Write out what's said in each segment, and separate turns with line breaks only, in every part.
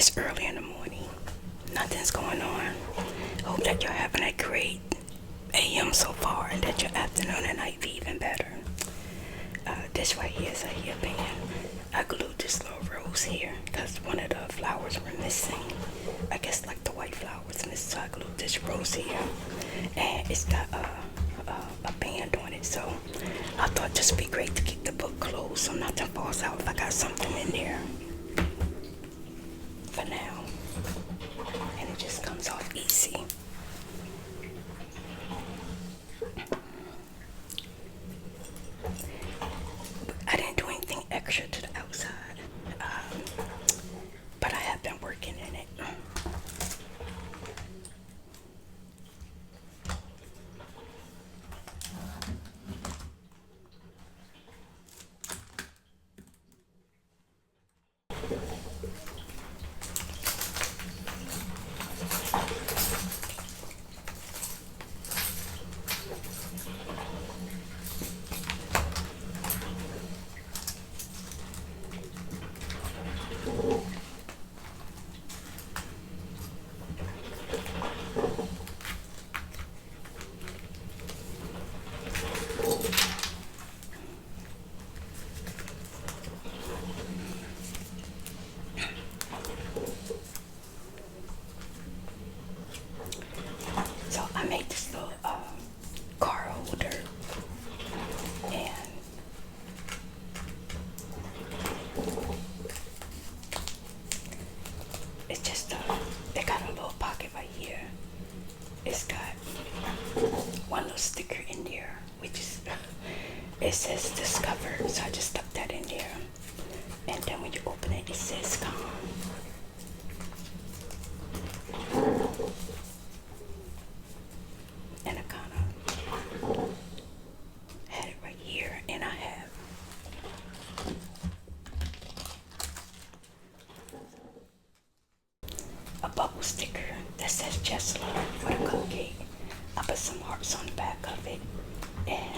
It's early in the morning. Nothing's going on. Hope that you're having a great AM so far and that your afternoon and night be even better. This right here is a hairband. I glued this little rose here because one of the flowers were missing. I guess like the white flowers missing, so I glued this rose here. And it's got a band on it, so I thought this would be great to keep the book closed so nothing falls out if I got something in there. For now. And it just comes off easy. I didn't do anything extra to the outside, but I have been working in it. So I made this little car holder, and it's just it got a little pocket right here. It's got one little sticker in there, which is it says discover, so I just stuck that in there. And then when you open it, it says calm. And I kind of had it right here, and I have a bubble sticker that says just love with a cupcake. I put some hearts on the back of it and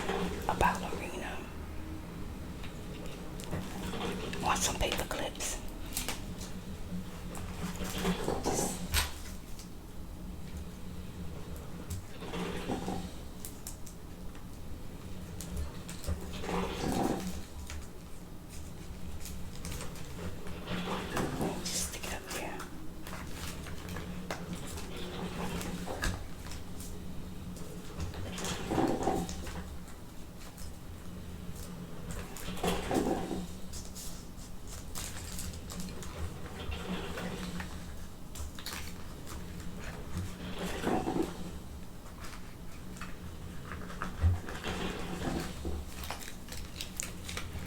a ballerina. Want some paper clips. Just stick it up here.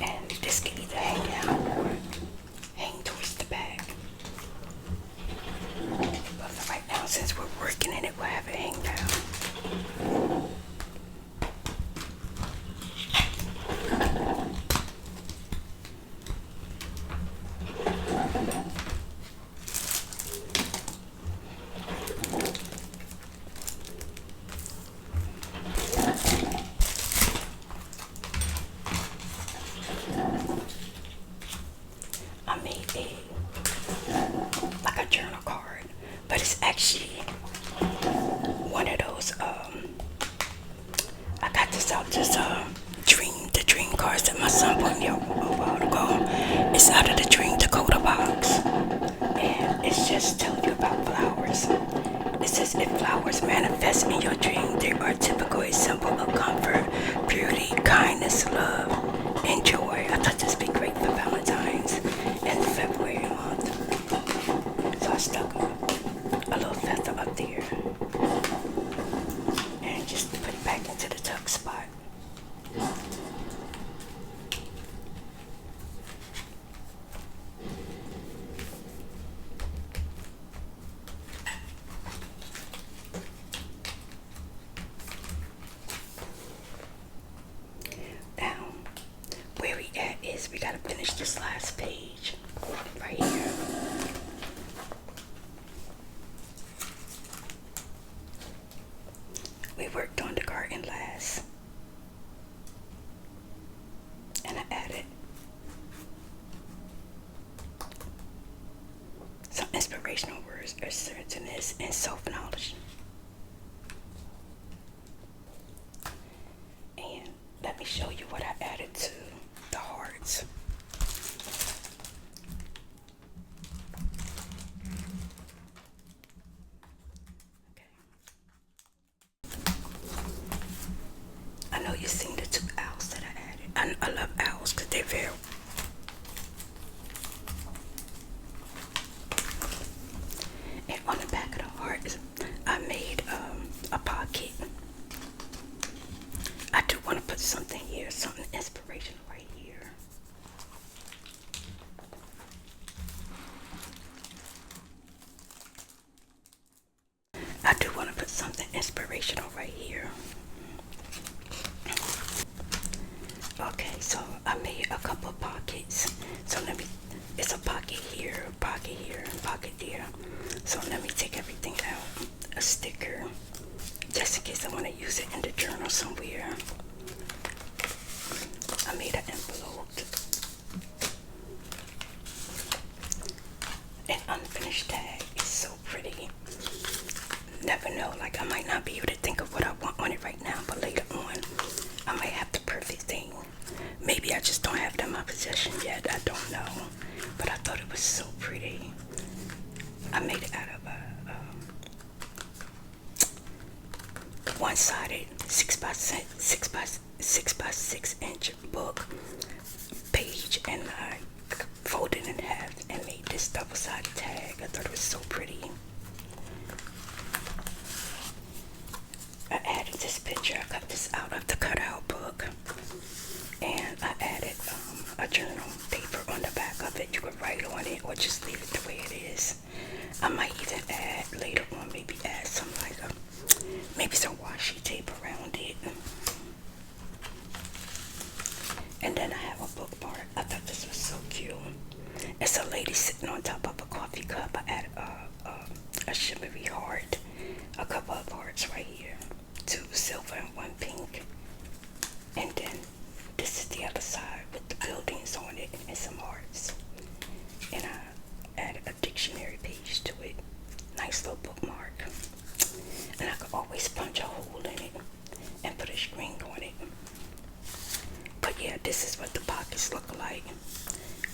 And this can either hang down or hang towards the back. But for right now, since we're working in it, we'll have it hang down. I made like a journal card, but it's actually one of those I got this out just the dream cards that my son bought me a while ago. It's out of the Dream Dakota box, and it's just telling you about flowers. It says if flowers manifest in your dream, they are typically a symbol of comfort, beauty, kindness, love, and joy. I thought this would be great for Valentine's and February month. So I stuck a little feather up there and just put it back into the tuck spot. Now, where we at is we gotta finish this last page right here. We worked on the garden last, and I added some inspiration I know you've seen the 2 owls that I added. I love owls because they're very. And on the back of the heart, I made a pocket. I do want to put something here, something inspirational right here. I do want to put something inspirational right here. Okay, so I made a couple of pockets. So it's a pocket here, pocket there. So let me take everything out. A sticker, just in case I want to use it in the journal somewhere. I made an envelope. An unfinished tag. It's so pretty. Never know, like I might not be able to think of what I want on it right now, but later on I might have the perfect thing. Maybe I just don't have it in my possession yet. I don't know, but I thought it was so pretty. I made it out of a one-sided 6x6 inch book page, and I folded it in half and made this double-sided tag. I thought it was so pretty. I added this picture. I cut this out of the cutout book, and I added a journal paper on the back of it. You could write on it or just leave it the way it is. I might even add later on, maybe add some maybe some washi tape around it. And then I have a bookmark. I thought this was so cute. It's a lady sitting on top of a coffee cup. I added a shimmery heart, a couple of hearts right here, 2 silver and 1 pink. And then this is the other side with the buildings on it and some hearts. And I added a dictionary page to it. Nice little bookmark. And I could always punch a hole in it and put a string on it. But yeah, this is what the pockets look like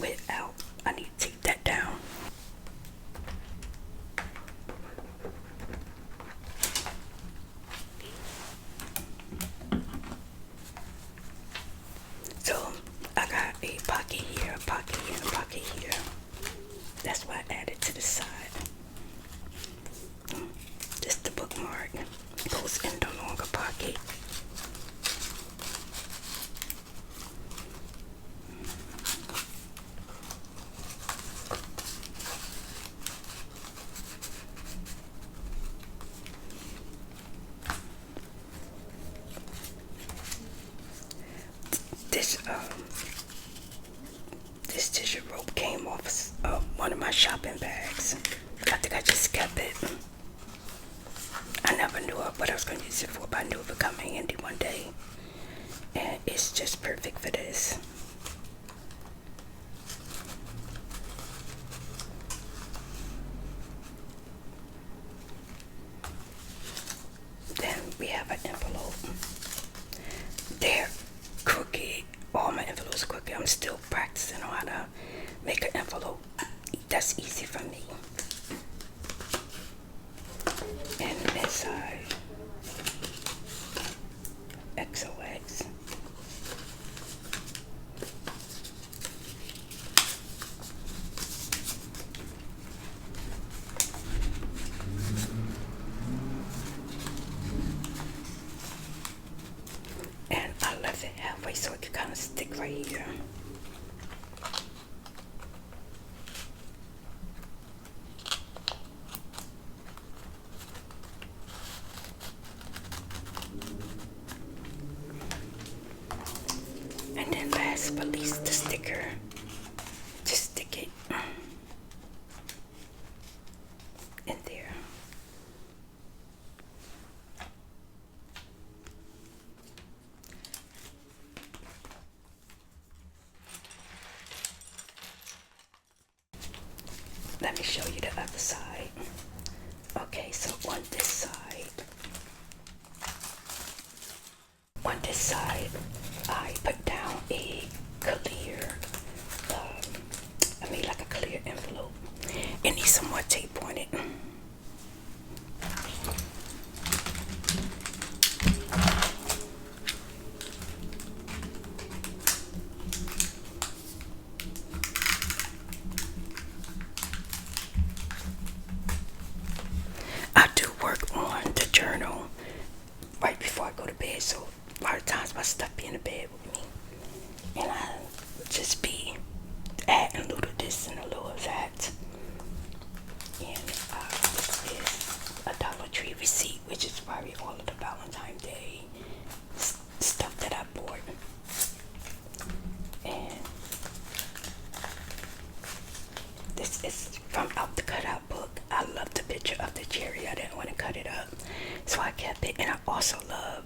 without. I need to take that down. So I got a pocket here, a pocket here, and a pocket here. That's why I added to the side. This the bookmark. It goes in the longer pocket. This tissue rope came off one of my shopping bags. I think I just kept it. I never knew what I was going to use it for, but I knew it would come in handy one day. And it's just perfect for this. Then we have an envelope. They're crooked. All my envelopes are crooked. I'm still practicing on how to make an envelope that's easy for me. And inside, XOX. And I left it halfway so it could kind of stick right here. And then last but least, the sticker. Just stick it in there. Let me show you the other side. Okay, so on this side, I put down a clear, I made like a clear envelope. It needs some more tape on it. bed, so a lot of times my stuff be in the bed with me, and I just be adding a little this and a little that. And this is a Dollar Tree receipt, which is probably all of the Valentine's Day stuff that I bought. And this is from Out the Cutout book. I love the picture of the cherry. I didn't want to cut it up, so I kept it. And I also love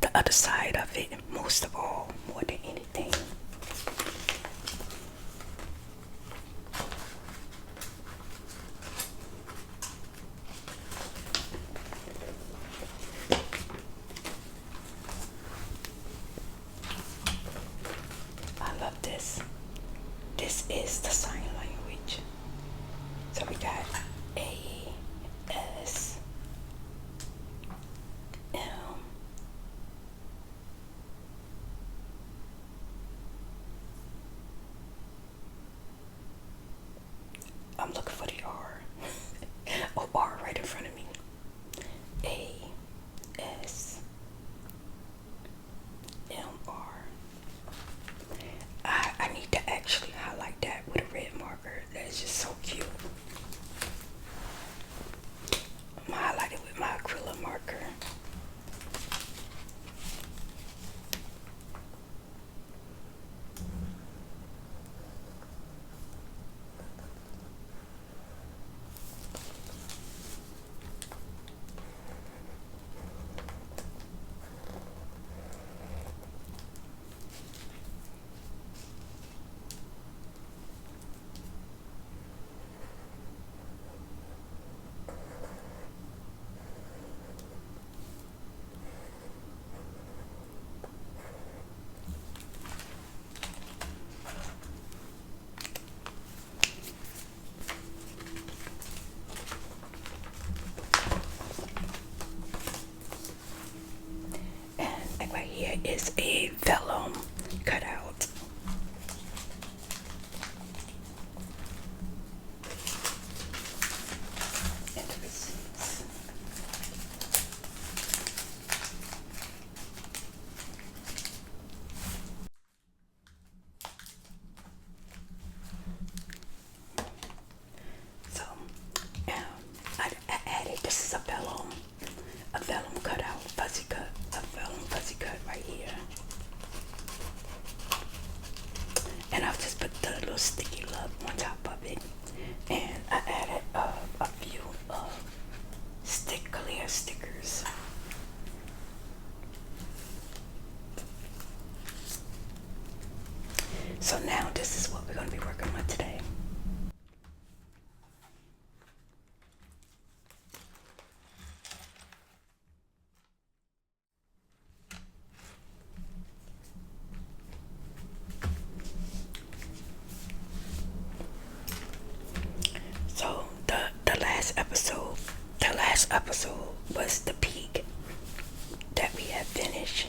the other side of it most of all, more than anything. I love this. This is the sign language. So we got A, S, M, I'm looking for the R. Oh, R right in front of me. A, S, M, R. I need to actually highlight that with a red marker. That is just so cute. I'm gonna highlight it with my acrylic marker. Here is a vellum cutout. And the receipts. So, I added, this is a vellum cutout, fuzzy cut, a vellum fuzzy cut right here. And I've just put the little sticky love on top of it. And I added a few clear stickers. So now this is what we're going to be working on today. So the last episode was the peak that we had finished,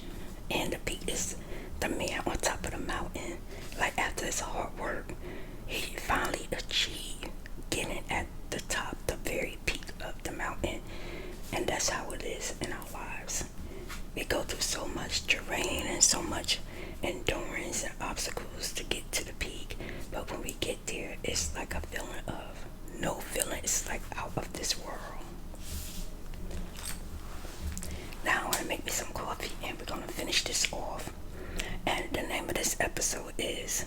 and the peak is the man on top of the mountain. Like after his hard work, he finally achieved getting at the top, the very peak of the mountain. And that's how it is in our lives. We go through so much terrain and so much endurance and obstacles to get to the peak, but when we get there, it's like a feeling of no feeling. It's like out of this world. Now I want to make me some coffee, and we're going to finish this off. And the name of this episode is,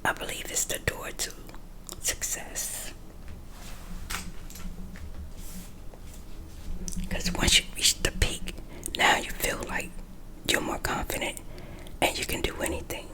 I believe it's the door to success. Because once you reach the peak, now you feel like you're more confident and you can do anything.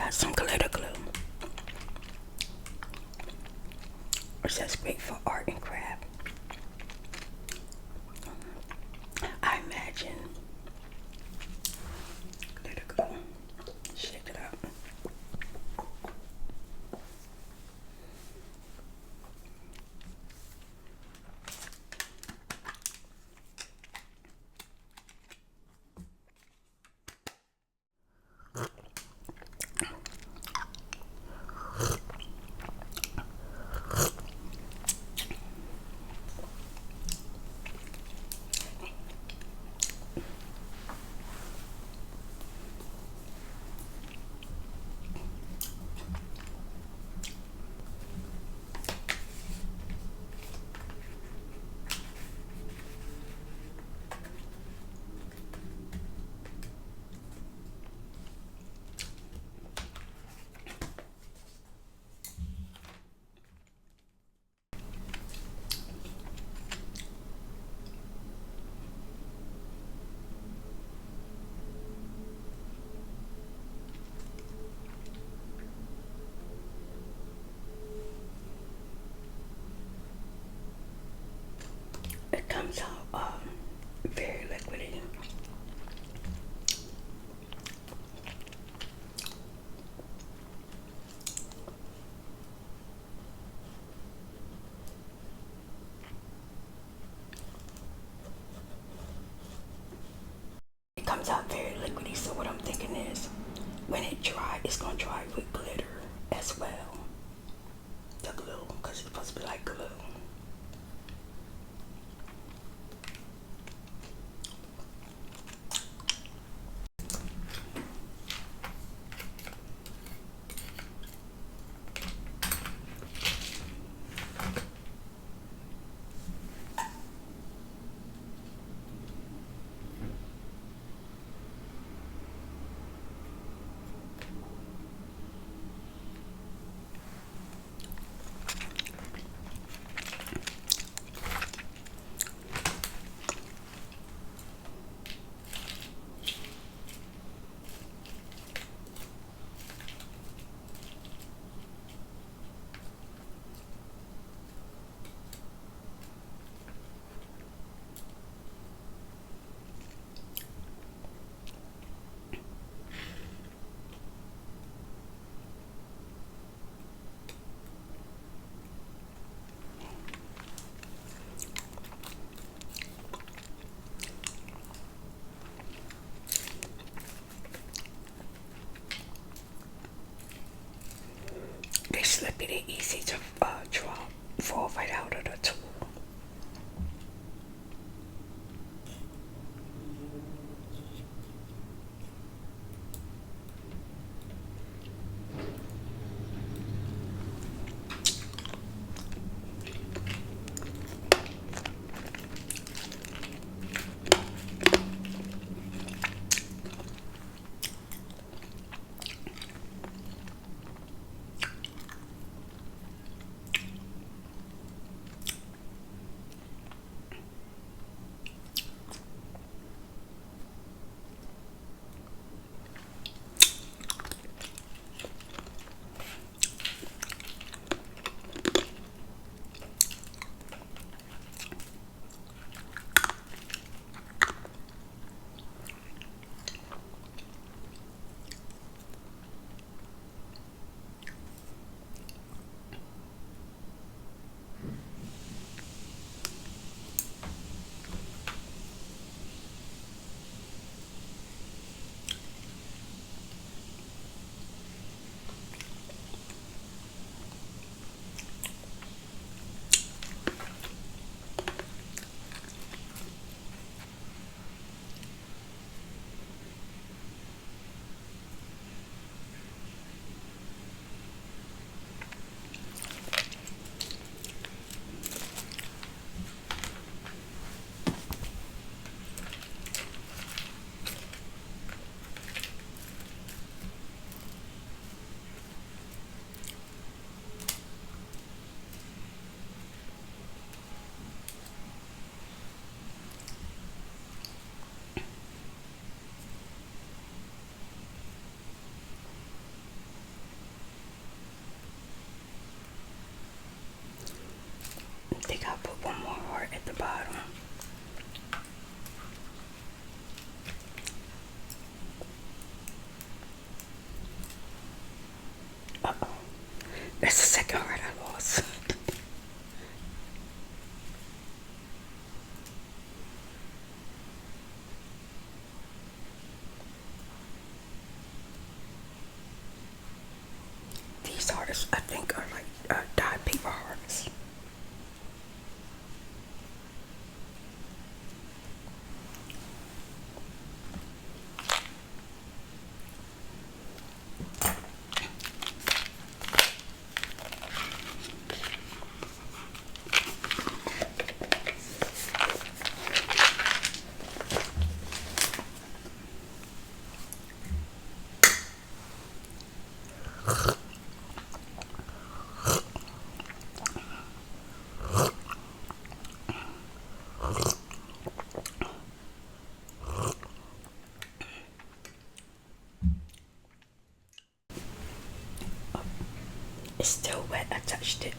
got some glitter glue, which is great for art and craft. I imagine glitter glue. Shake it up. It comes out very liquidy. It comes out very liquidy, so what I'm thinking is when it dries, it's gonna dry with glitter as well. The glue, because it's supposed to be like glue. They slip it easy to drop, fall right out of the tool. hearts, I think, are like dyed paper hearts. It's still wet. I touched it.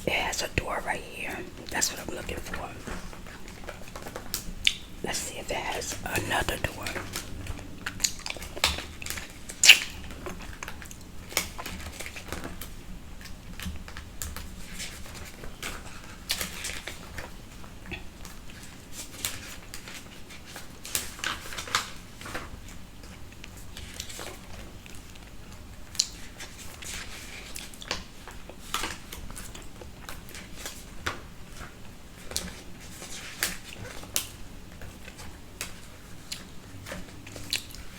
It has a door right here. That's what I'm looking for. Let's see if it has another door.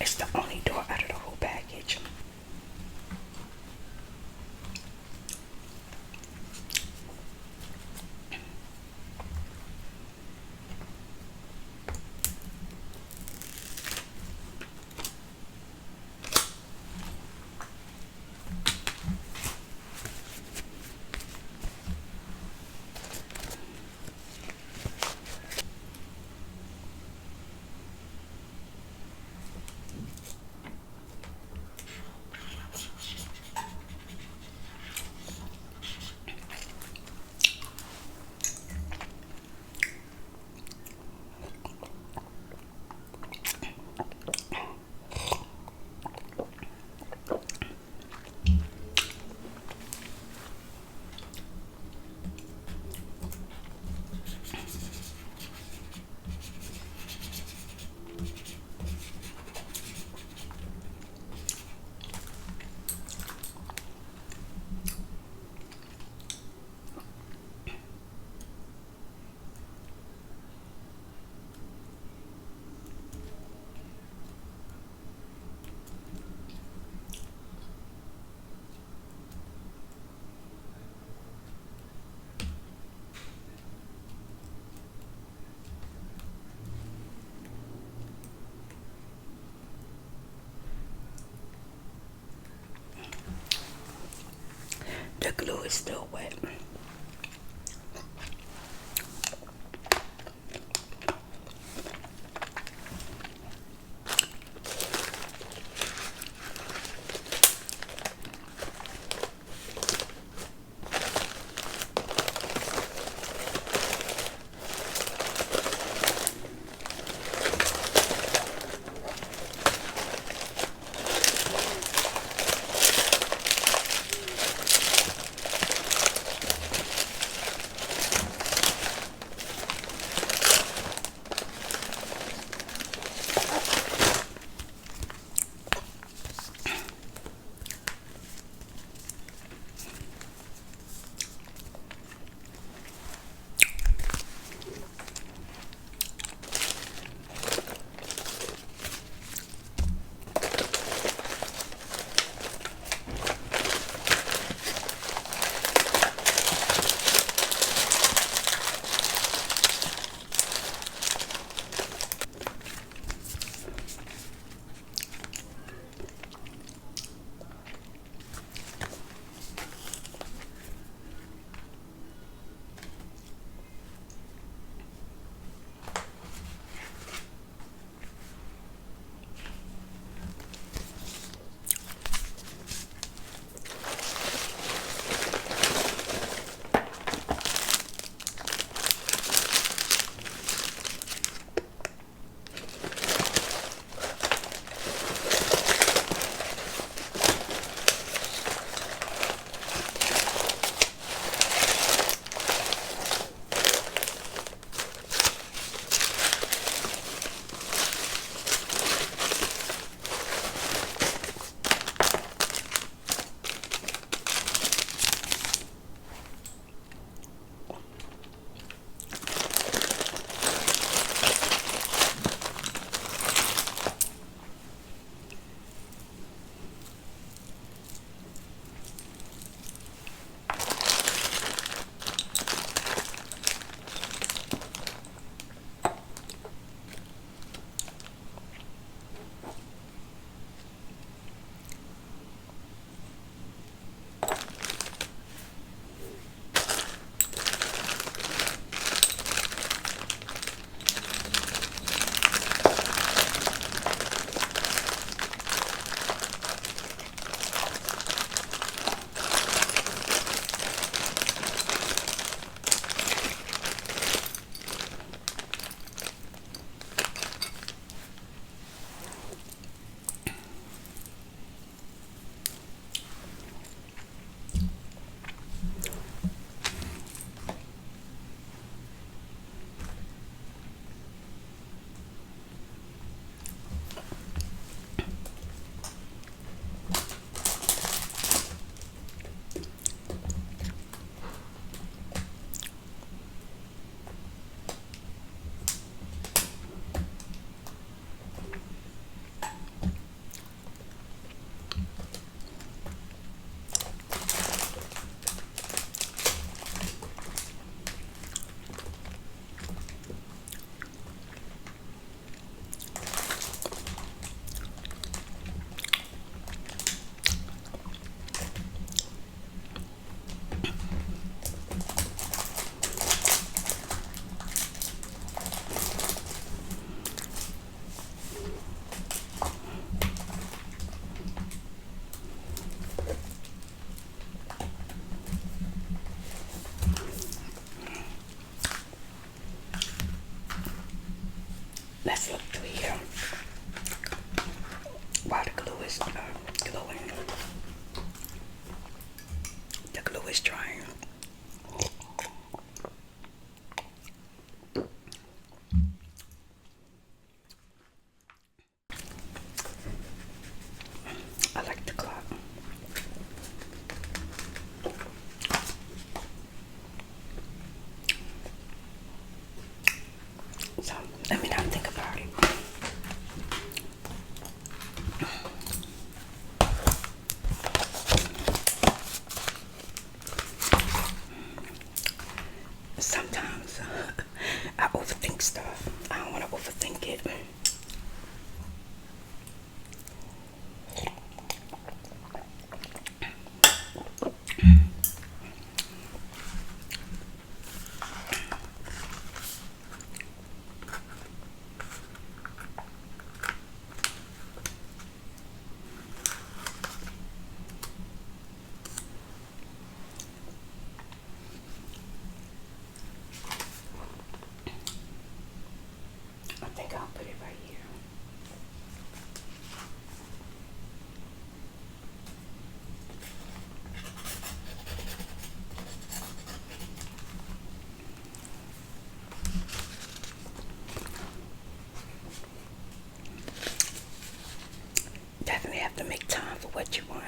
It's the only door out of the whole package. it's still wet. Let's look through here while the glue is glowing. The glue is drying. I like the clock. So let me not think about it. what you want.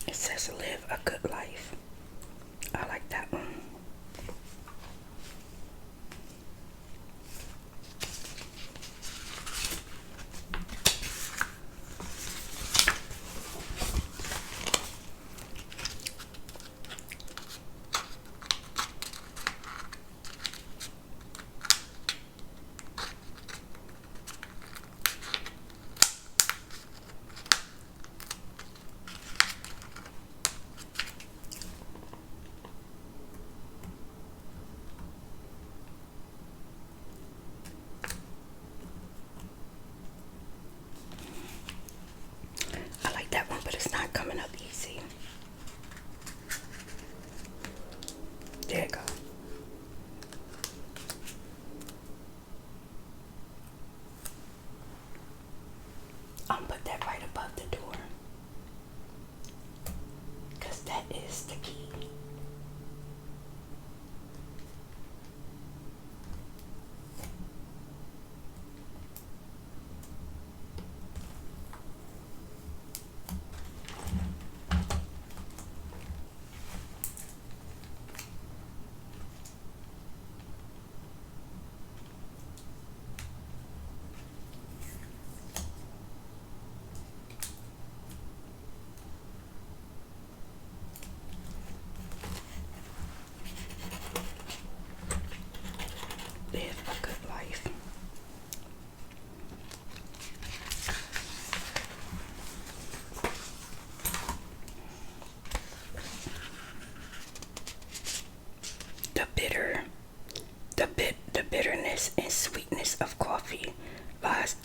It says live a good life. I like that one. I like that one, but it's not coming up easy. There you go. I'm gonna put that right above the door, because that is the key. Live a good life. The bitterness and sweetness of coffee lies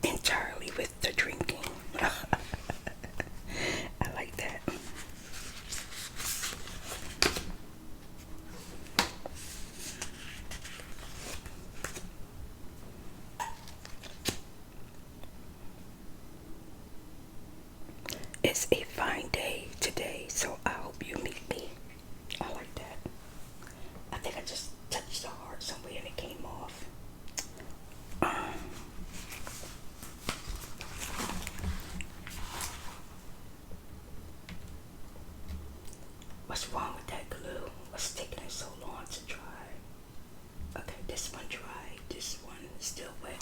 entirely with the drinking. I like that. It's a fine day today, so I hope you meet me. I like that. I think I just touched the heart somewhere and it came off. What's wrong with that glue? What's taking it so long to dry? Okay, this one dried. This one is still wet.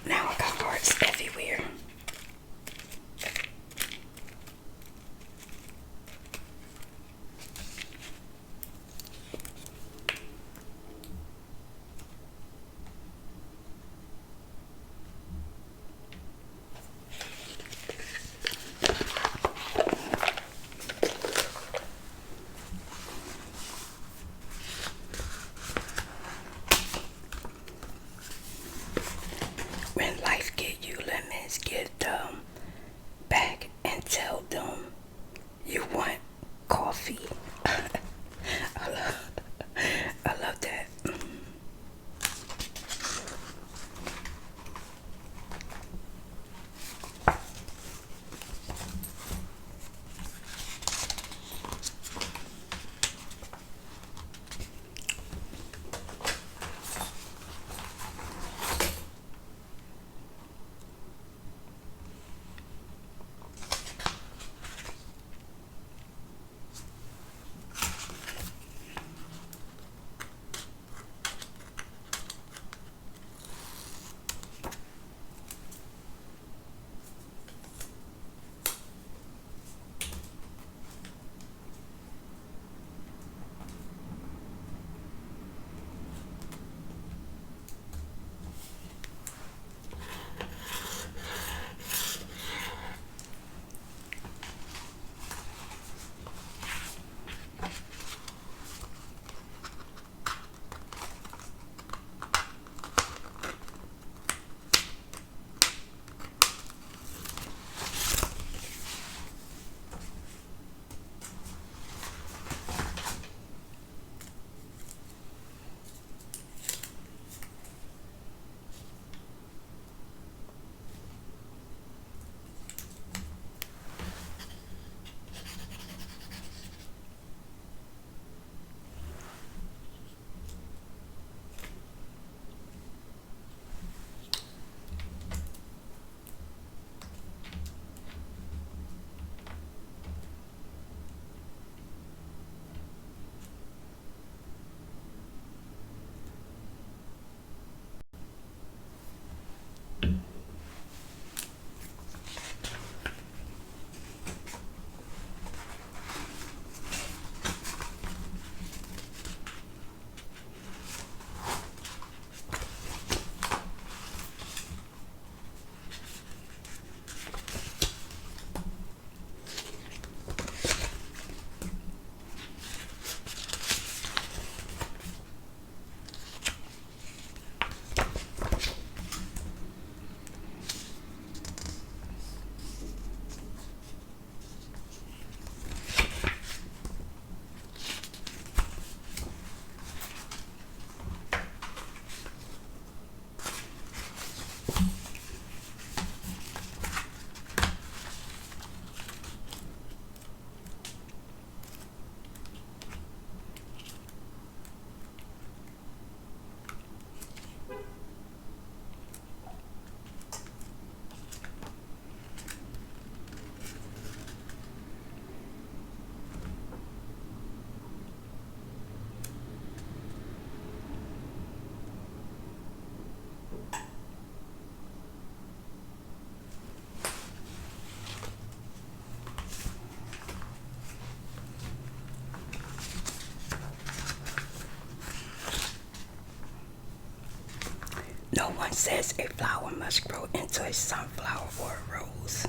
Now I got hearts everywhere. When life give you lemons, give them back and tell them you want coffee. I love that. one says a flower must grow into a sunflower or a rose.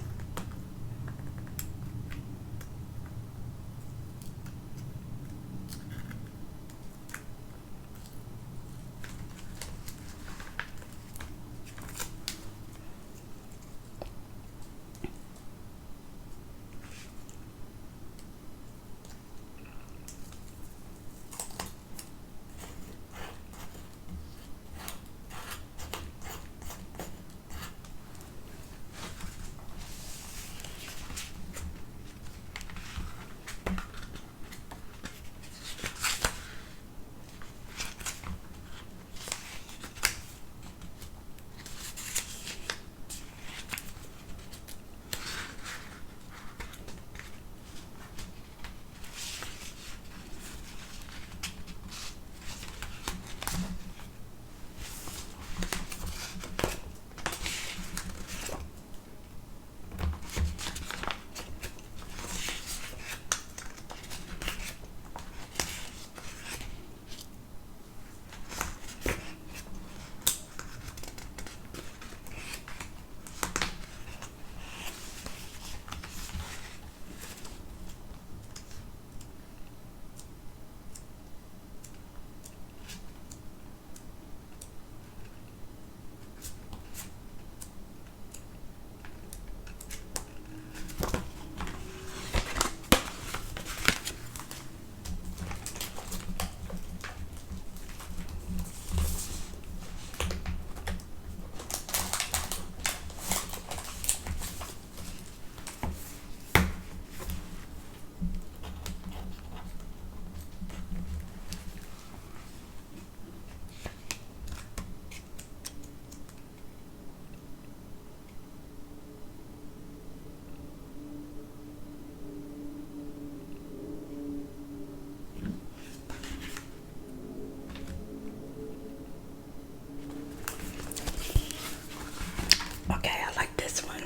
Okay, I like this one.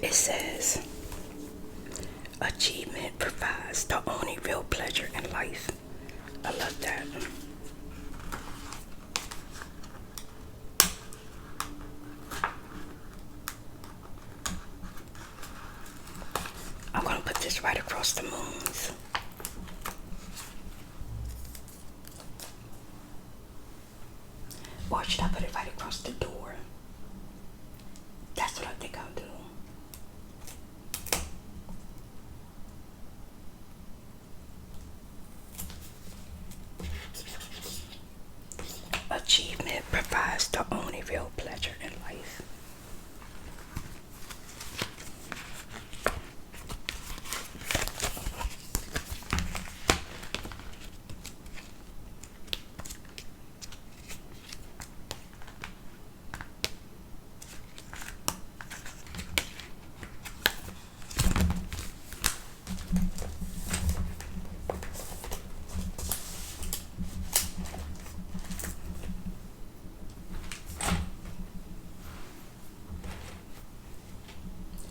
It says, achievement provides the only real pleasure in life. I love that. I'm going to put this right across the moons. Or should I put it right across the door? That's what I think I'll do. Achievement provides the only real pleasure in life.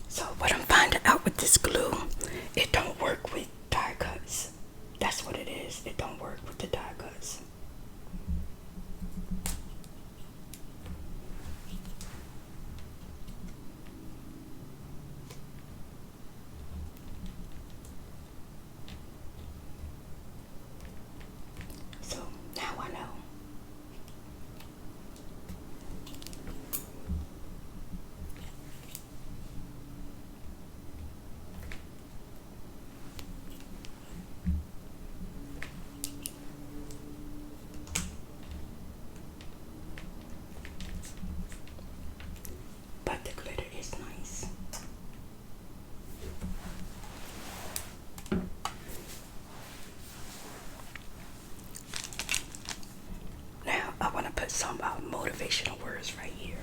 So what I'm finding out with this glue, it don't work with die cuts. That's what it is. It don't work with the die cuts. So now I know. But the glitter is nice. Now I want to put some motivational words right here.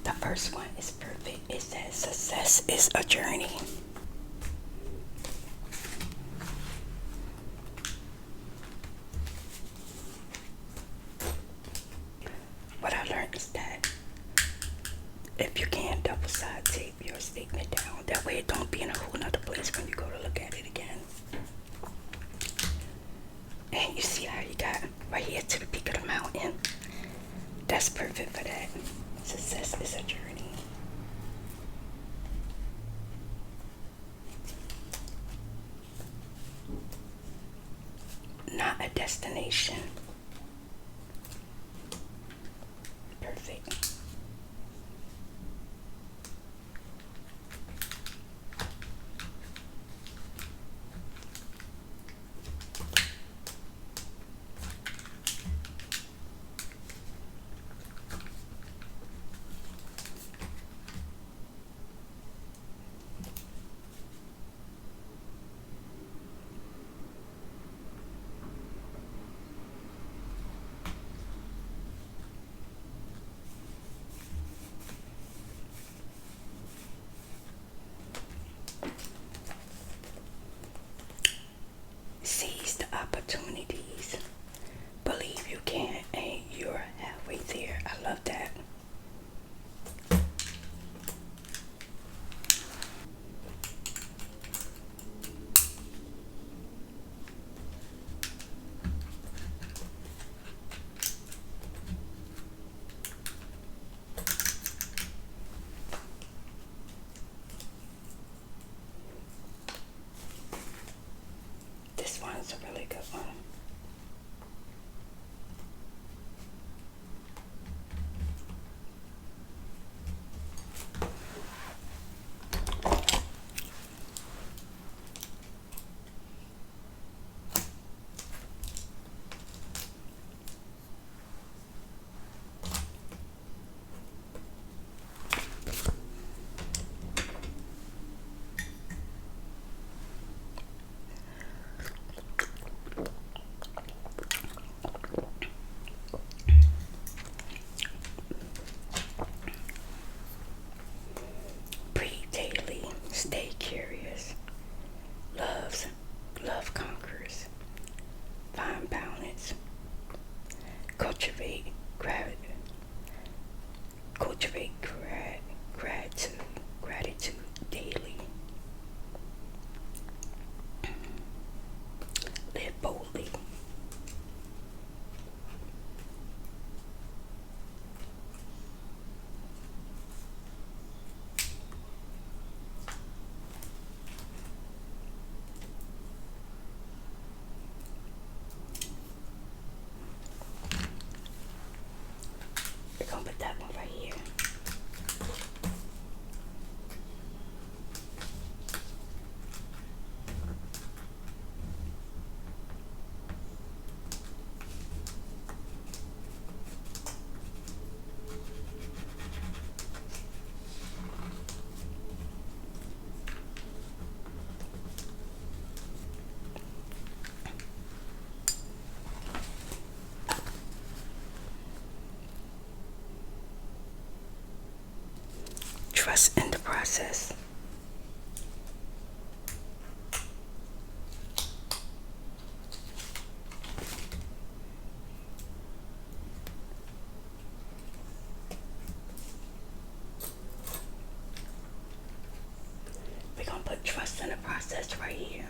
The first one is perfect. It says success is a journey. first statement down. That way it don't be in a whole nother place when you go to look at it again. And you see how you got right here to the peak of the mountain. That's perfect for that. Success is a journey. Not a destination. Perfect. Seize the opportunities. Believe you can, and you're halfway there. I love that. This one's a really good one. Breathe daily. Stay curious. Love conquers. Find balance. Cultivate gratitude daily. Live boldly. We're gonna put that one right here. Trust in the process. We're gonna put trust in the process right here.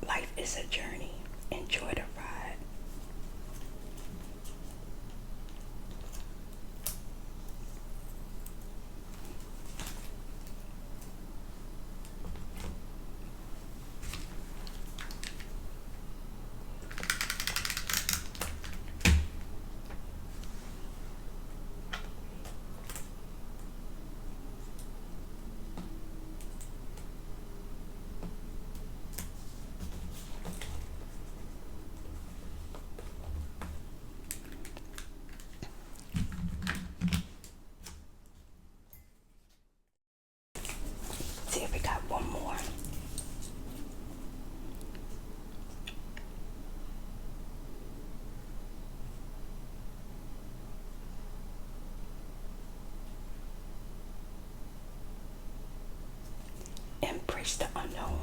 Life is a journey. Enjoy the ride. Embrace the unknown.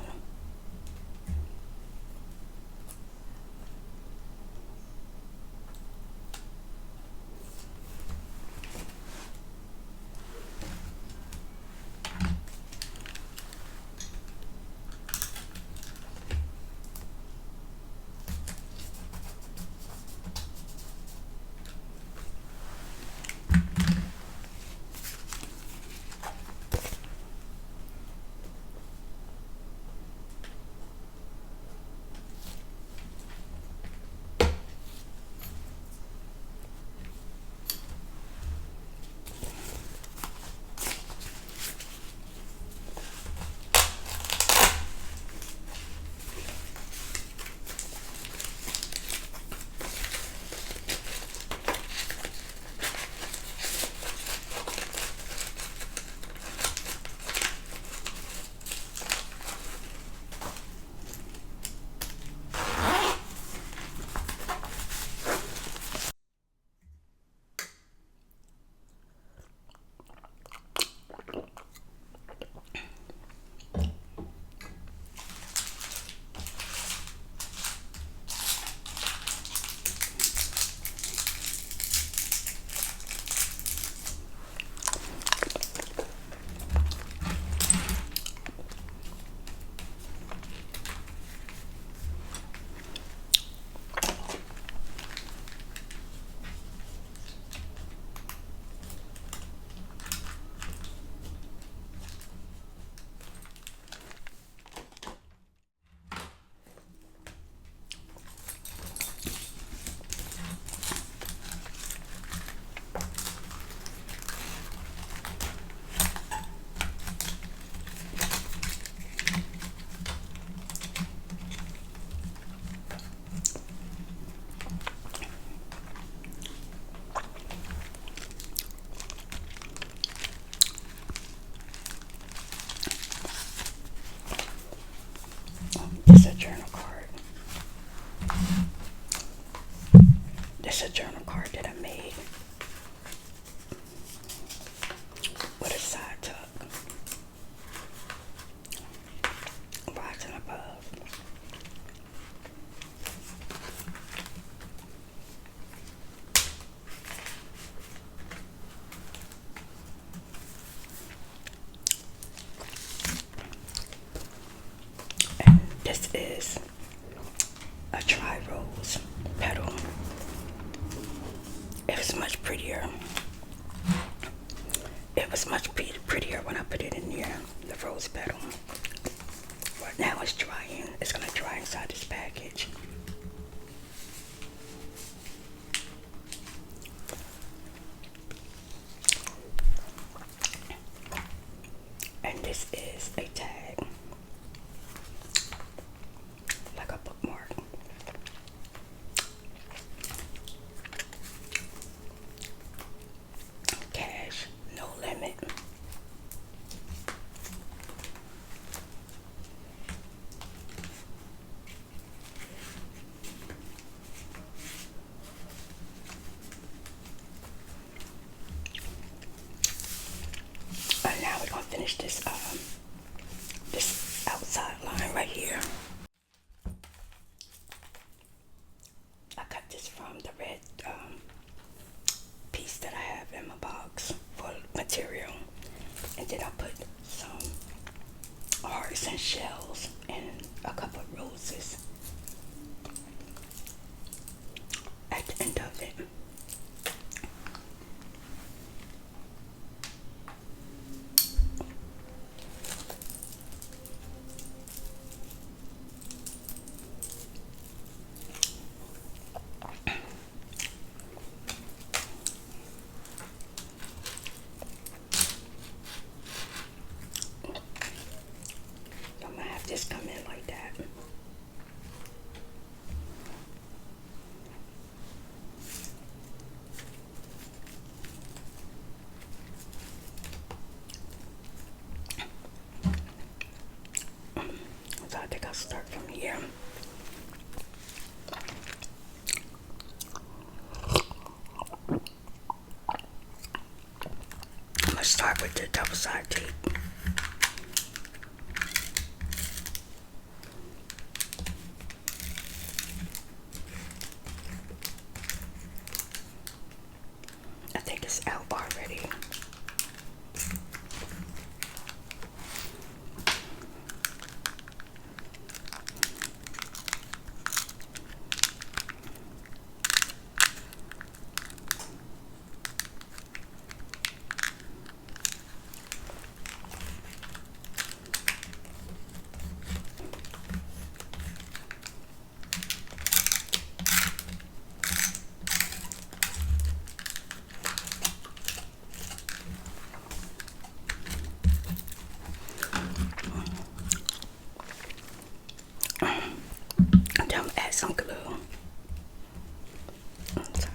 This is a journal card. This is a journal card that I made with a side tuck, rising above. And this is a tri-rose petal. It was much prettier. It was much prettier when I put it in there, the rose petal. But now it's drying. It's gonna dry inside this package. And this is a tag, like a bookmark. Cash, no limit. And now we're gonna finish this this outside line right here. I cut this from the red piece that I have in my box for material, and then I put some hearts and shells and a couple of roses at the end of it. I'm gonna have this come in like that. So I think I'll start from here. I'm gonna start with the double side tape. I think it's out already. And then I'm gonna add some glue on top.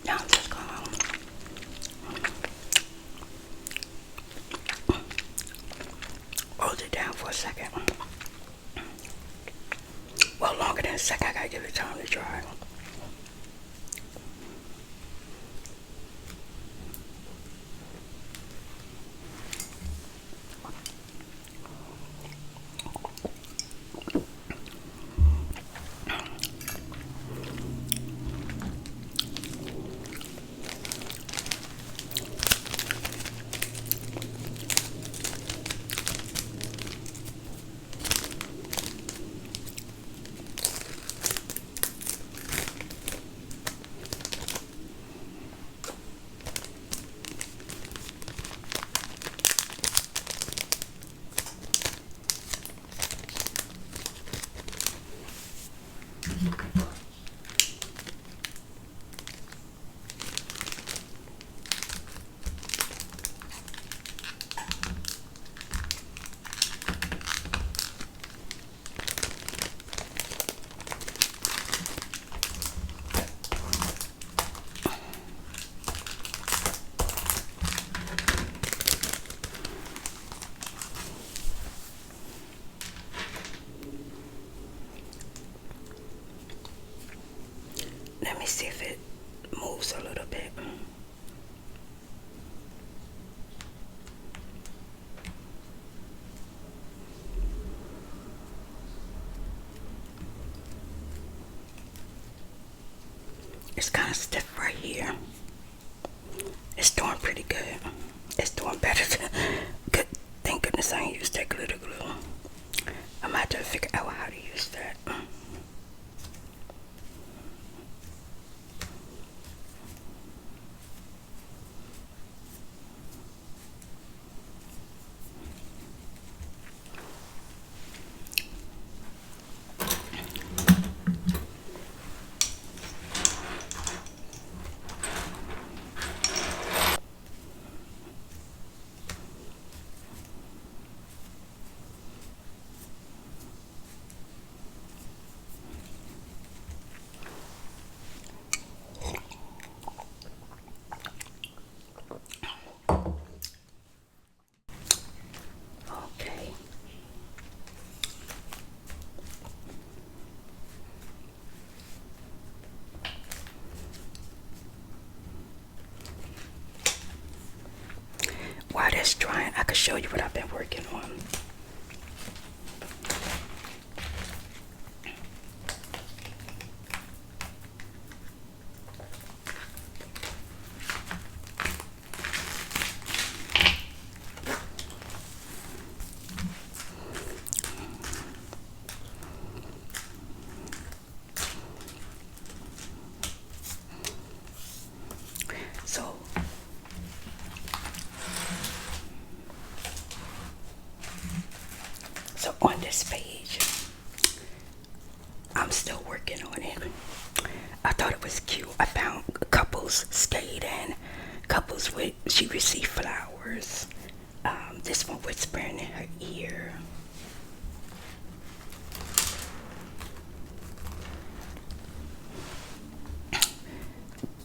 Now I'm just gonna hold it down for a second. Well, longer than a second. I gotta give it time to dry. Let me see if it moves a little bit. It's kind of stiff right here. It's doing pretty good. It's doing better than good. Thank goodness I ain't used that glitter glue. I might have to figure out how to use that. test drying, I could show you what I've been working on. So on this page, I'm still working on it. I thought it was cute. I found couples skating, couples with, she received flowers. This one whispering in her ear.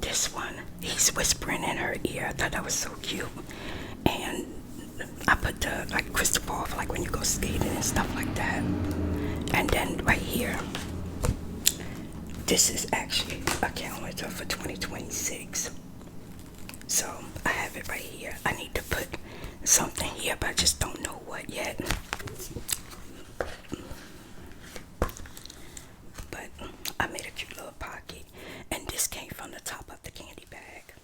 This one, he's whispering in her ear. I thought that was so cute. And I put the like crystal ball for like when you go skating and stuff like that. And then right here, this is actually a calendar for 2026. So I have it right here. I need to put something here, but I just don't know what yet. But I made a cute little pocket, and this came from the top of the candy bag.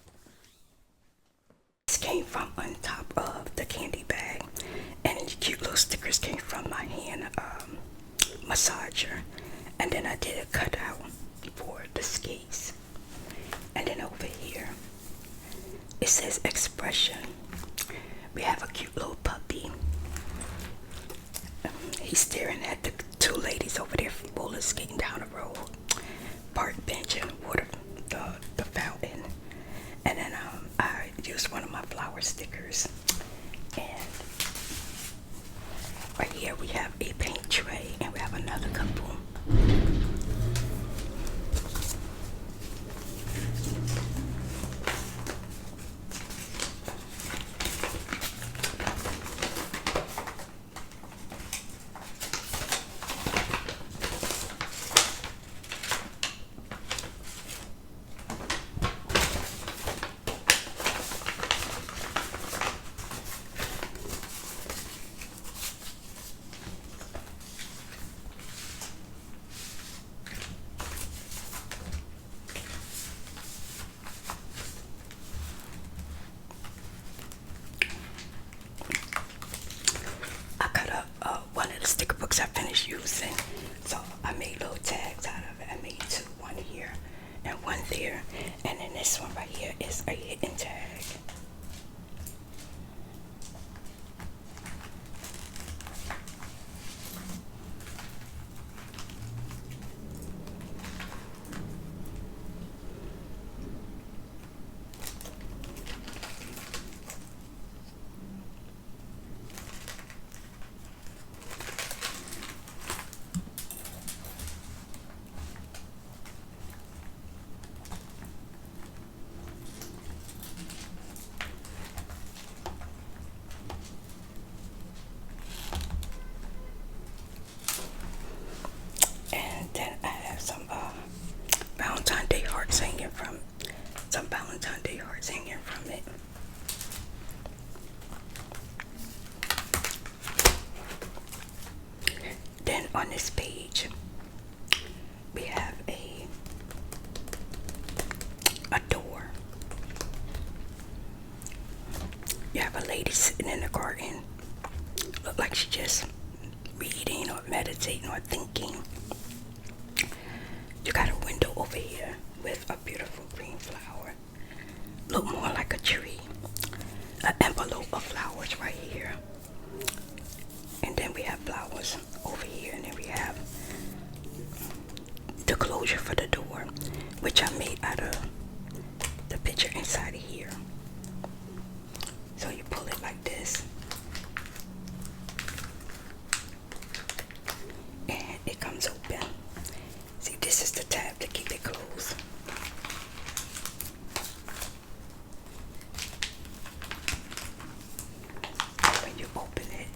This came from on top of the candy bag, and the cute little stickers came from my hand massager. And then I did a cutout for the skates. And then over here, it says expression. We have a cute little puppy. He's staring at the two ladies over there roller skating down the road. Park bench and water, the fountain. And then I used one of my flower stickers. And right here we have a paint tray, and we have another couple. Sticker books I finished using, so I made little tags out of it. I made two, one here and one there, and then this one right here is a hidden tag. Valentine's Day hearts hanging from it. Then on this page, we have a door. You have a lady sitting in the garden. Look like she's just reading or meditating or thinking. You got a window over here with a beautiful green flower. Look more like a tree. An envelope of flowers right here. And then we have flowers over here. And then we have the closure for the door, which I made out of the picture inside of here. So you pull it like this. And it comes open. See, this is the tab to keep it closed. When you open it,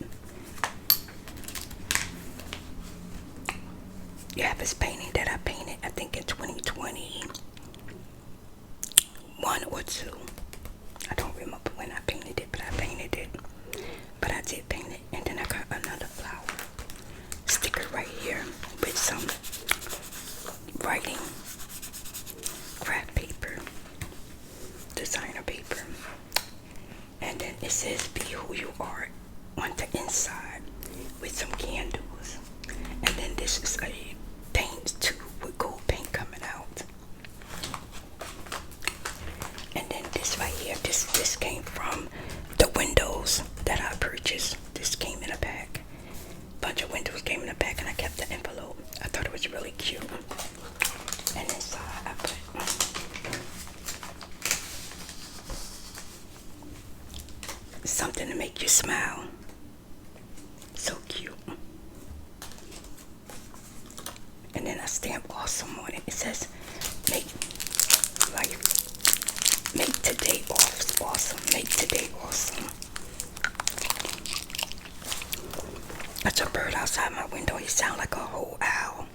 you have this painting that I painted, I think in 2021 or 2. I don't remember when I painted it, but I painted it. this is a paint tube with gold paint coming out. And then this right here, this came from the windows that I purchased. This came in a pack. Bunch of windows came in a pack, and I kept the envelope. I thought it was really cute. And inside I put something to make you smile. So cute. And then I stamp awesome on it. It says make today awesome. Make today awesome. That's a bird outside my window. He sounds like a whole owl.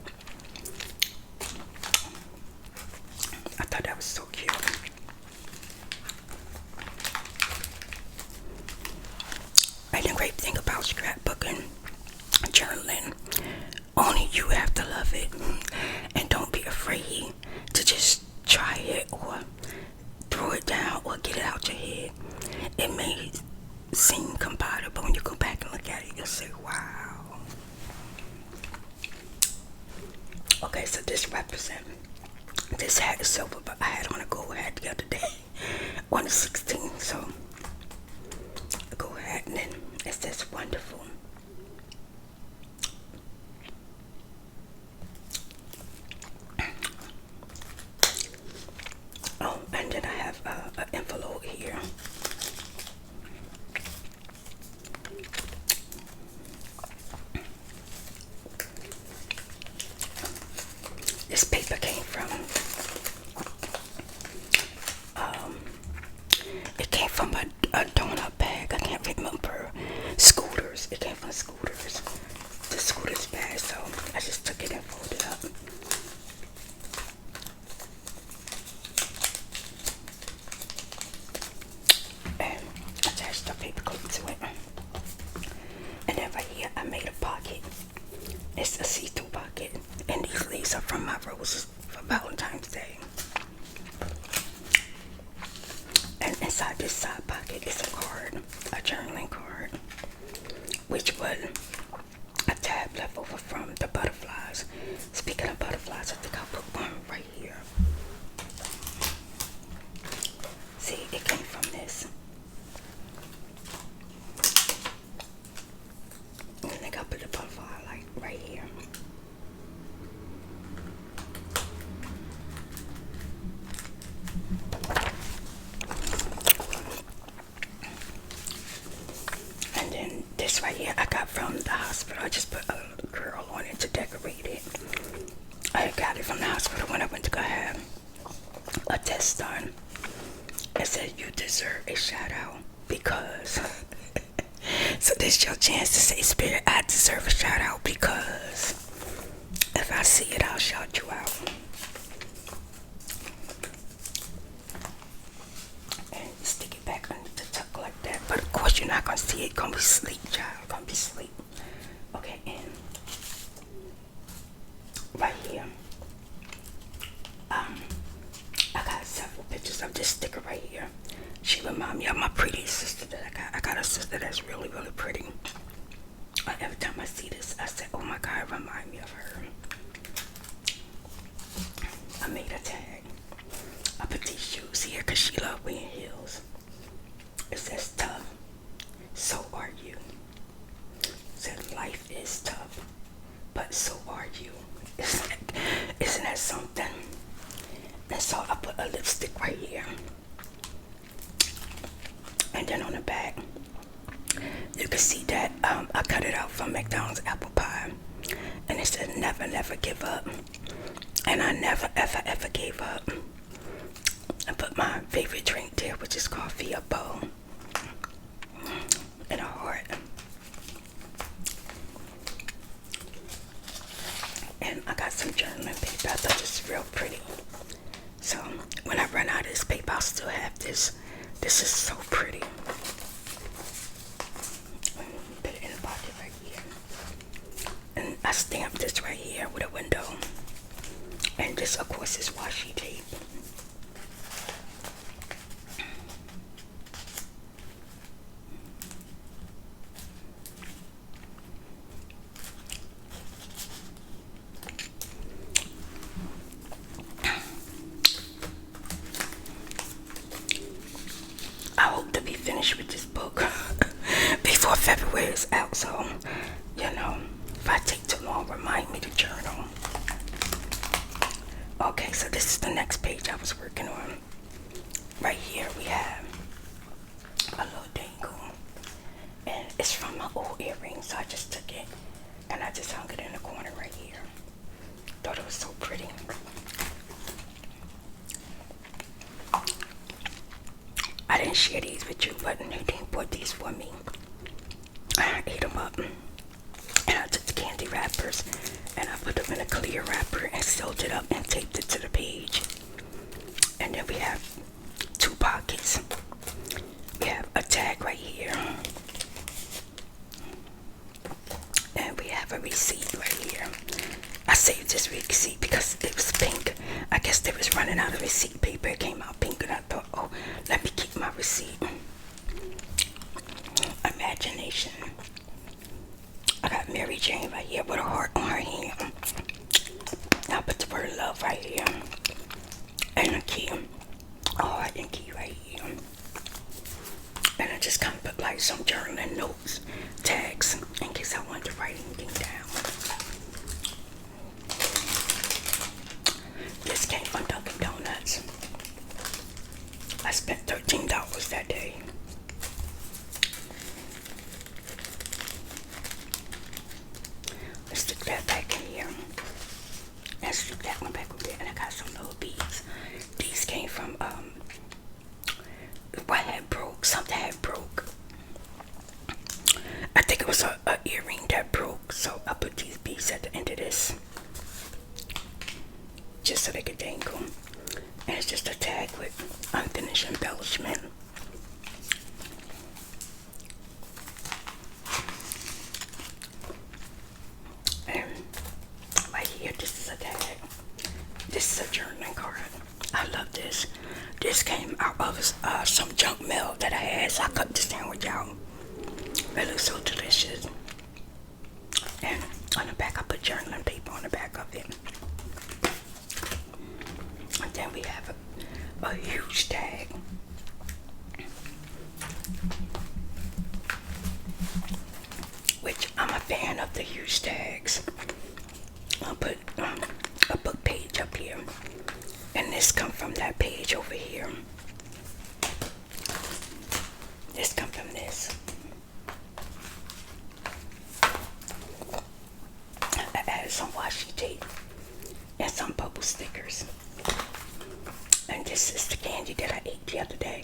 I thought that was so cute. And the great thing about scrapbooking, journaling, only you have to love it. And don't be afraid to just try it or throw it down or get it out your head. It may seem compatible, but when you go back and look at it, you'll say, wow. Okay, so this represents, this hat is silver, but I had on a gold hat the other day on the 16th, so a gold hat, and then it says wonderful. Oh, and then I have an envelope here. This paper came from, it came from a donut bag. I can't remember. Scooters. It came from Scooters. The Scooters bag, so I just took it and folded up. And attached the paper clip to it. And then right here, I made a pocket. It's a see-through pocket. And these leaves are from my roses for Valentine's Day. And inside this side pocket is a card, a journaling card, which was a tab left over from the butterflies. Speaking of butterflies, I think I'll put one right here. See, it came from this. I think I'll put the butterfly like right here. And then this right here I got from the hospital. I just put a little girl on it to decorate it. I got it from the hospital when I went to go have a test done. It said you deserve a shout out because so this is your chance to say, Spirit, I deserve a shout out because if I see it, I'll shout you out. And stick it back under the tuck like that. But of course you're not gonna see it. Gonna be sleep, child. Gonna be sleep. Okay, and right here, I got several pictures of this sticker right here. She reminds me of my pretty sister that I got. I got a sister that's really, really pretty. Every time I see this, I say, oh my God, it reminds me of her. I made a tag. I put these shoes here because she loves wearing heels. It says tough. So are you. It says life is tough, but so are you. Isn't that something? And so I put a lipstick right here. And then on the back, you can see that I cut it out from McDonald's apple pie. And it says never, never give up. And I never, ever, ever gave up. I put my favorite drink there, which is coffee, a bowl, and a heart. And I got some journaling paper. I thought this was real pretty. So when I run out of this paper, I'll still have this. This is so pretty. Put it in the pocket right here. And I stamped this right here with a window. And this, of course, is washi tape. if I take too long, remind me to journal. Okay, so this is the next page I was working on. Right here we have a little dangle, and it's from my old earring, so I just took it and I just hung it in the corner right here. Thought it was so pretty. I didn't share these with you, but Nadine bought these for me. I ate them up, and I took the candy wrappers and I put them in a clear wrapper and sealed it up and taped it to the page. And then we have two pockets. We have a tag right here, and we have a receipt right here. I saved this receipt because it was pink. I guess they was running out of receipt paper. It came out pink, and I thought, oh, let me keep my receipt. Imagination. I got Mary Jane right here with a heart on her hand. I put the word love right here, and a key, a heart and key right here. And I just kind of put like some journaling notes, tags, in case I wanted to write anything down. This came from Dunkin' Donuts. I spent $13 that day. Let's stick that back in here. And stick that one back over there. And I got some little beads. These came from, what had broke? Something had broke. I think it was a earring that broke. So I put these beads at the end of this, just so they could dangle. And it's just a tag with unfinished embellishment. And right here, this is a tag. This is a journaling card. I love this. This came out of some junk mail that I had, so I cut the sandwich out. It looks so delicious. And on the back, I put journaling paper on the back of it. And then we have a huge tag. Which I'm a fan of the huge tags. I'll put a book page up here. And this comes from that page over here. This comes from this. I added some washi tape and some bubble stickers. And this is the candy that I ate the other day.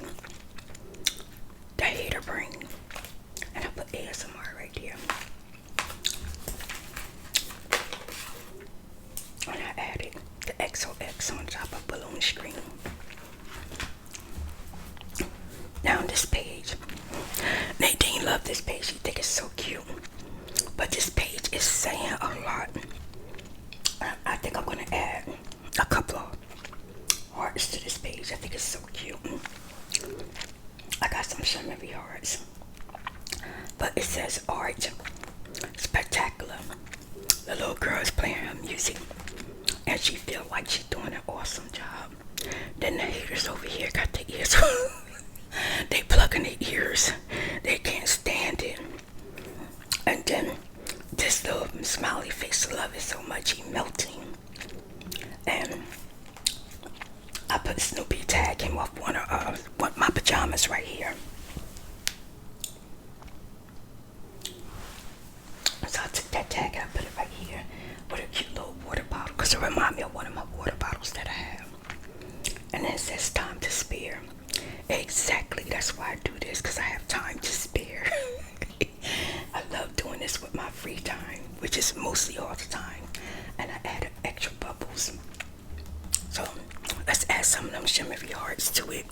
The hater brain. And I put ASMR right here. And I added the XOX on top of balloon screen. Now on this page, Nadine loved this page. She think it's so cute. But this page is saying a lot. I think I'm gonna add a couple of hearts to this page. I think it's so cute. I got some shimmery hearts. But it says art spectacular. The little girl is playing her music and she feel like she's doing an awesome job. Then the haters over here got the ears. They plugging their ears. They can't stand it. And then this little smiley face, love it so much, he melting. And I put Snoopy tag him off one of my pajamas right here. So I took that tag and I put it right here with a cute little water bottle, because it reminds me of one of my water bottles that I have. And then it says time to spare. Exactly, that's why I do this, because I have time to spare. I love doing this with my free time, which is mostly all the time. And I added extra bubbles. So let's add some of them shimmery hearts to it.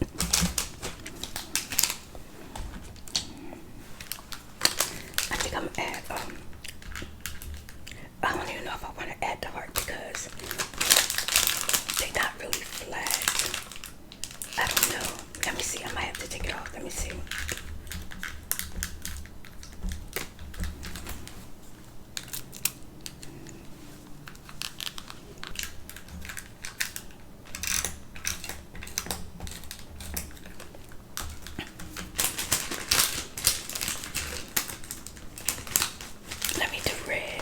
I think I'm gonna add I don't even know if I want to add the heart because they're not really flat. I don't know. Let me see. I might have to take it off. Let me see. Let me do red.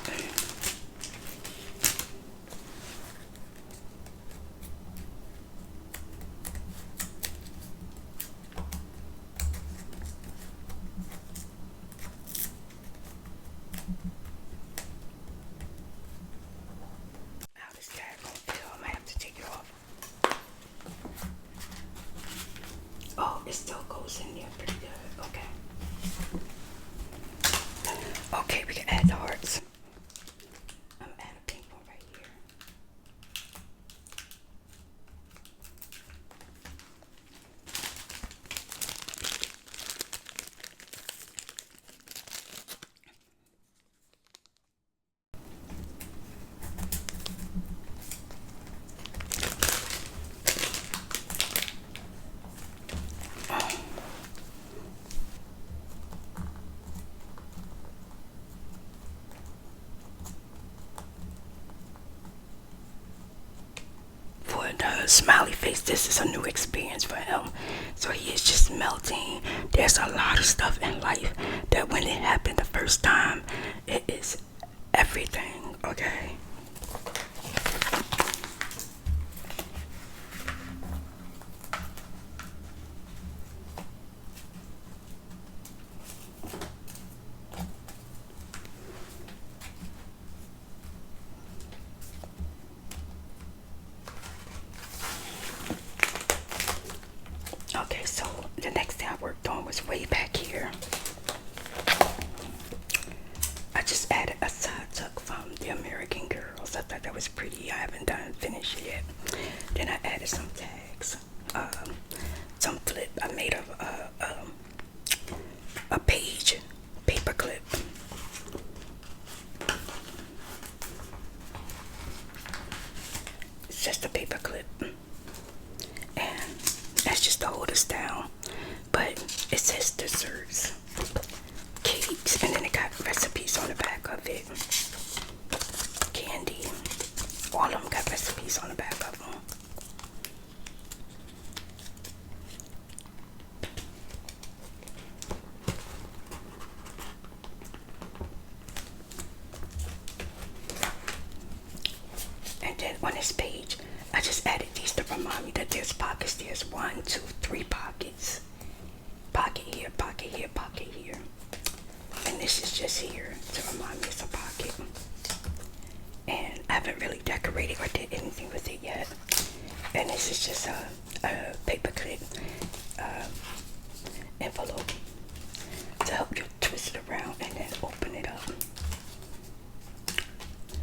smiley face. This is a new experience for him. So he is just melting. There's a lot of stuff in life that when it happened the first time, it is everything, okay? Okay, so the next thing I worked on was way back here. I just added a side tuck from the American Girls. I thought that was pretty. I haven't done finished yet. Then I added some tags, some flip. I made a page paper clip. It's just a paper clip, and that's just to hold us down. But it says desserts, cakes, and then it got recipes on the back of it. Candy, all of them got recipes on the back of them. And then on this page, I just added these to remind me that there's pockets. There's 1, 2, 3 pockets. Pocket here, pocket here, pocket here. And this is just here to remind me it's a pocket. And I haven't really decorated or did anything with it yet. And this is just a paper clip envelope to help you twist it around and then open it up.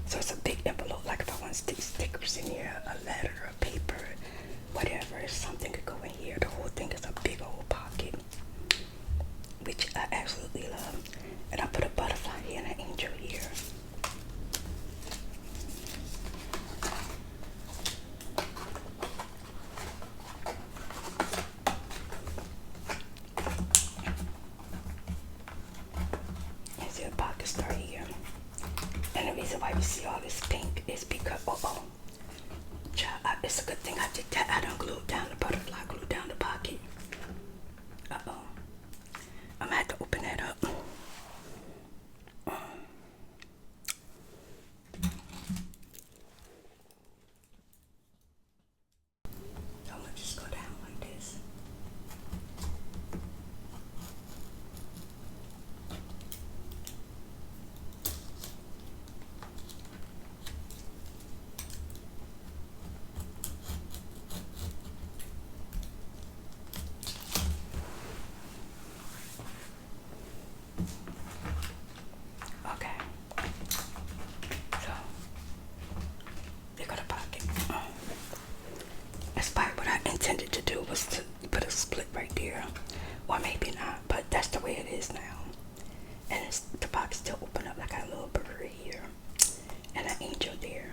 So it's a big envelope, like if I want to stick stickers in here, a letter, a paper, whatever, something could go in here. The whole thing is a big old pocket, which I absolutely love. And I put a butterfly here and an angel here. And see the pocket start here. And the reason why you see all this pink is because, it's a good thing I did that. I don't glue down the butterfly, glue down the pocket. I'm gonna have to open that up. I'm gonna just go down like this. Okay, so there go the pocket. That's probably what I intended to do, was to put a split right there, or maybe not, but that's the way it is now. And the pocket still open up. Like I got a little bird here and an angel there.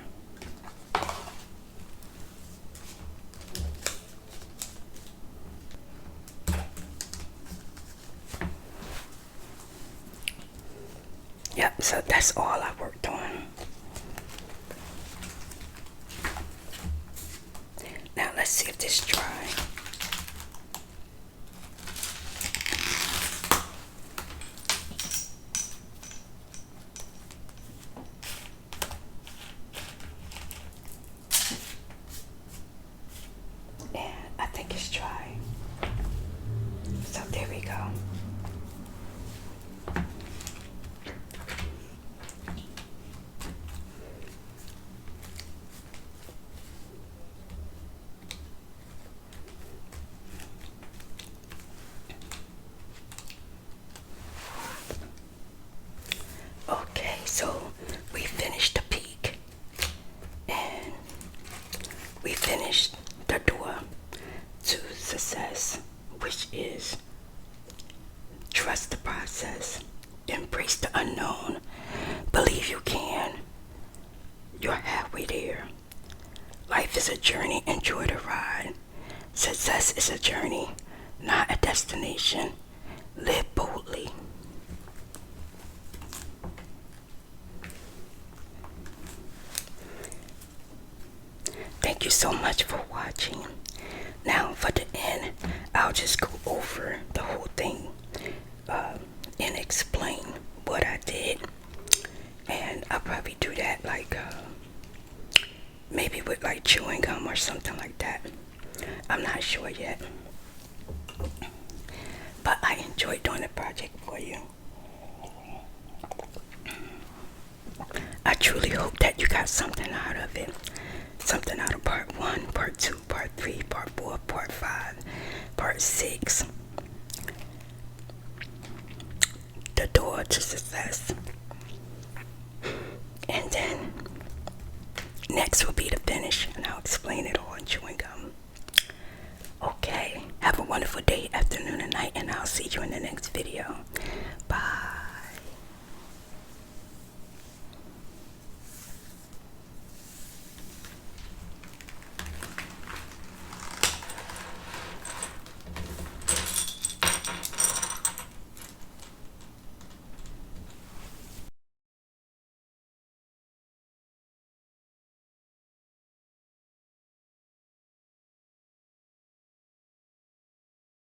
Yep, so that's all I worked on. Now let's see if this dry. And I think it's dry. So there we go. Okay, so we finished the peak and we finished the door to success, which is trust the process, embrace the unknown, believe you can. You're halfway there. Life is a journey, enjoy the ride. Success is a journey, not a destination. Live boldly. Thank Thank you so much for watching. Now for the end, I'll just go over the whole thing and explain what I did. And I'll probably do that like maybe with like chewing gum or something like that. I'm not sure yet. But I enjoyed doing the project for you. I truly hope that you got something out of it. Something out of part 1, part 2, part 3, part 4, part 5, part 6. The door to success. And then next will be the finish, and I'll explain it all in chewing gum. Okay, have a wonderful day, afternoon, and night, and I'll see you in the next video.